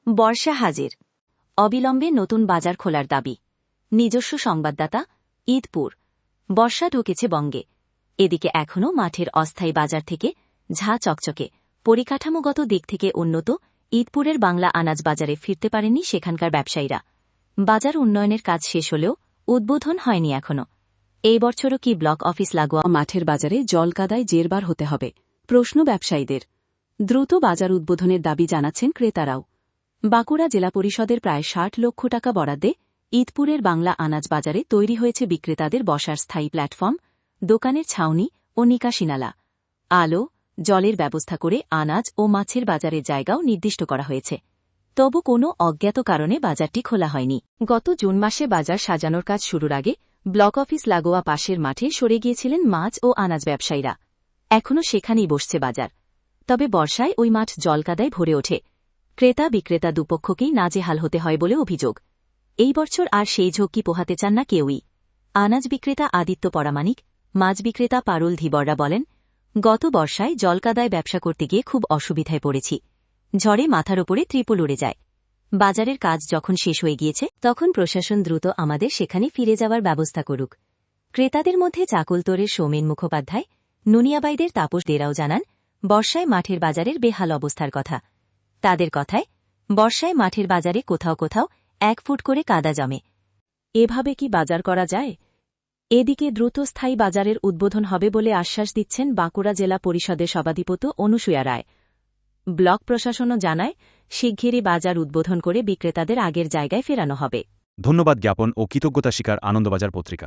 বর্ষা হাজির। অবিলম্বে নতুন বাজার খোলার দাবি। নিজস্ব সংবাদদাতা, ঈদপুর। বর্ষা ঢুকেছে বঙ্গে। এদিকে এখনও মাঠের অস্থায়ী বাজার থেকে ঝাঁ চকচকে, পরিকাঠামোগত দিক থেকে উন্নত ঈদপুরের বাংলা আনাজ বাজারে ফিরতে পারেনি সেখানকার ব্যবসায়ীরা। বাজার উন্নয়নের কাজ শেষ হলেও উদ্বোধন হয়নি এখনও। এই বছরও কি ব্লক অফিস লাগোয়া মাঠের বাজারে জলকাদায় জেরবার হতে হবে? প্রশ্ন ব্যবসায়ীদের। দ্রুত বাজার উদ্বোধনের দাবি জানাচ্ছেন ক্রেতারাও। বাঁকুড়া জেলা পরিষদের প্রায় ৬০ লক্ষ টাকা বরাদ্দে ঈদপুরের বাংলা আনাজ বাজারে তৈরি হয়েছে বিক্রেতাদের বসার স্থায়ী প্ল্যাটফর্ম, দোকানের ছাউনি ও নিকাশিনালা। আলো, জলের ব্যবস্থা করে আনাজ ও মাছের বাজারের জায়গাও নির্দিষ্ট করা হয়েছে। তবু কোনো অজ্ঞাত কারণে বাজারটি খোলা হয়নি। গত জুন মাসে বাজার সাজানোর কাজ শুরুর আগে ব্লক অফিস লাগোয়া পাশের মাঠে সরে গিয়েছিলেন মাছ ও আনাজ ব্যবসায়ীরা। এখনও সেখানেই বসছে বাজার। তবে বর্ষায় ওই মাঠ জলকাদায় ভরে ওঠে। ক্রেতা বিক্রেতা দুপক্ষকেই নাজেহাল হতে হয় বলে অভিযোগ। এই বছর আর সেই ঝক্কি পোহাতে চান না কেউই। আনাজ বিক্রেতা আদিত্য পরামানিক, মাছ বিক্রেতা পারুল ধীবররা বলেন, গত বর্ষায় জলকাদায় ব্যবসা করতে গিয়ে খুব অসুবিধায় পড়েছি। ঝড়ে মাথার ওপরে ত্রিপল উড়ে যায়। বাজারের কাজ যখন শেষ হয়ে গিয়েছে তখন প্রশাসন দ্রুত আমাদের সেখানে ফিরে যাওয়ার ব্যবস্থা করুক। ক্রেতাদের মধ্যে চাকুলতোরের সৌমেন মুখোপাধ্যায়, নুনিয়াবাইদের তাপস দেরাও জানান, বর্ষায় মাঠের বাজারের বেহাল অবস্থার কথা। তাদের কথায়, বর্ষায় মাঠের বাজারে কোথাও কোথাও ১ ফুট করে কাদা জমে। এভাবে কি বাজার করা যায়? এদিকে দ্রুত স্থায়ী বাজারের উদ্বোধন হবে বলে আশ্বাস দিচ্ছেন বাঁকুড়া জেলা পরিষদের সভাধিপতি অনুসূয়া রায়। ব্লক প্রশাসনও জানায়, শিগগিরই বাজার উদ্বোধন করে বিক্রেতাদের আগের জায়গায় ফেরানো হবে। ধন্যবাদ জ্ঞাপন ও কৃতজ্ঞতা স্বীকার আনন্দবাজার পত্রিকা।